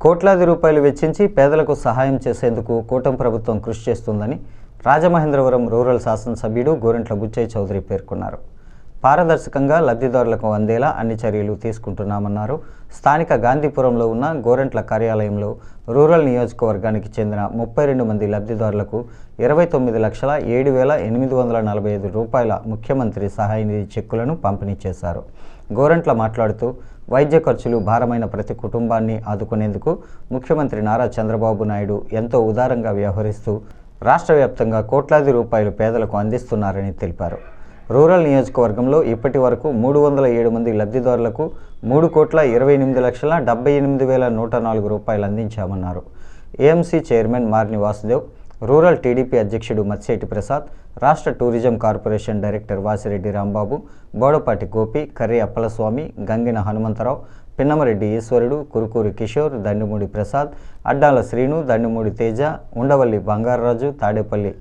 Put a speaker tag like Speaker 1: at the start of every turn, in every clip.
Speaker 1: కోట్లాది రూపాయలు వెచ్చించి పేదలకు సహాయం చేసేందుకు కూటమి ప్రభుత్వం కృషి చేస్తుందని రాజమహేంద్రవరం రూరల్ శాసనసభ్యుడు గోరంట్ల బుచ్చయ్య చౌదరి పేర్కొన్నారు. పారదర్శకంగా లబ్ధిదారులకు అందేలా అన్ని చర్యలు తీసుకుంటున్నామన్నారు. స్థానిక గాంధీపురంలో ఉన్న గోరంట్ల కార్యాలయంలో రూరల్ నియోజకవర్గానికి చెందిన 32 మంది లబ్ధిదారులకు 29,07,845 రూపాయల ముఖ్యమంత్రి సహాయ నిధి చెక్కులను పంపిణీ చేశారు. గోరంట్ల మాట్లాడుతూ వైద్య ఖర్చులు భారమైన ప్రతి కుటుంబాన్ని ఆదుకునేందుకు ముఖ్యమంత్రి నారా చంద్రబాబు నాయుడు ఎంతో ఉదారంగా వ్యవహరిస్తూ రాష్ట్ర వ్యాప్తంగా కోట్లాది రూపాయలు పేదలకు అందిస్తున్నారని తెలిపారు. రూరల్ నియోజకవర్గంలో ఇప్పటి వరకు 307 మంది లబ్ధిదారులకు 3,28,78,104 రూపాయలు అందించామన్నారు. AMC chairman Marni Vasudev, rural TDP అధ్యక్షుడు మత్స్యేటి ప్రసాద్, రాష్ట్ర tourism corporation director Vasireddy Rambabu, Bodapati Gopi, Karri Appalaswamy, Gangina Hanumantharao, Pinnamareddy Eswarudu, Kurukuri Kishore, దండుమూడి Prasad, Addala Srinu, దండుమూడి Teja, Undavalli Bangararaju, Tadepalli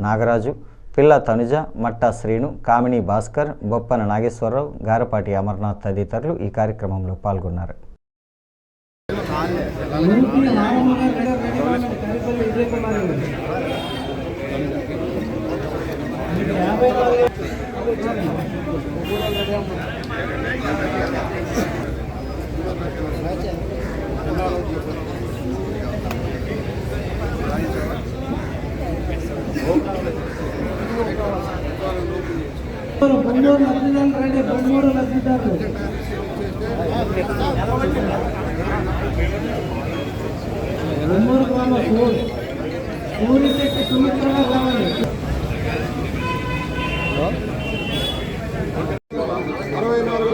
Speaker 1: Nagaraju, పిల్ల తనుజ, మట్టా శ్రీను, కామిని భాస్కర్, బొప్పన నాగేశ్వరరావు, గారపాటి అమర్నాథ్ తదితరులు ఈ కార్యక్రమంలో పాల్గొన్నారు.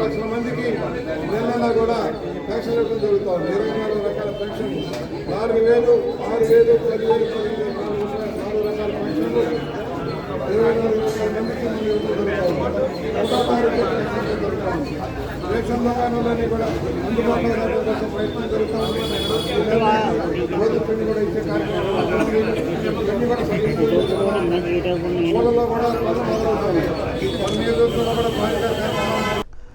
Speaker 2: లక్షల మందికి నెల కూడా పెన్షన్ ఇవ్వడం జరుగుతుంది. 24 రకాల పెన్షన్, 4,000, 6,000, 10,000, 4 రకాల పెన్షన్లు 24 లక్షల మందికి జరుగుతుంది. రేషన్ దుకాణాలన్నీ కూడా అందుబాటులో కోసం ప్రయత్నం జరుగుతుంది. రోజు పిండి కూడా ఇచ్చే కార్యక్రమాలు కూడా ఊళ్ళలో కూడా మొదలవుతాయి. కొన్ని రోజుల్లో కూడా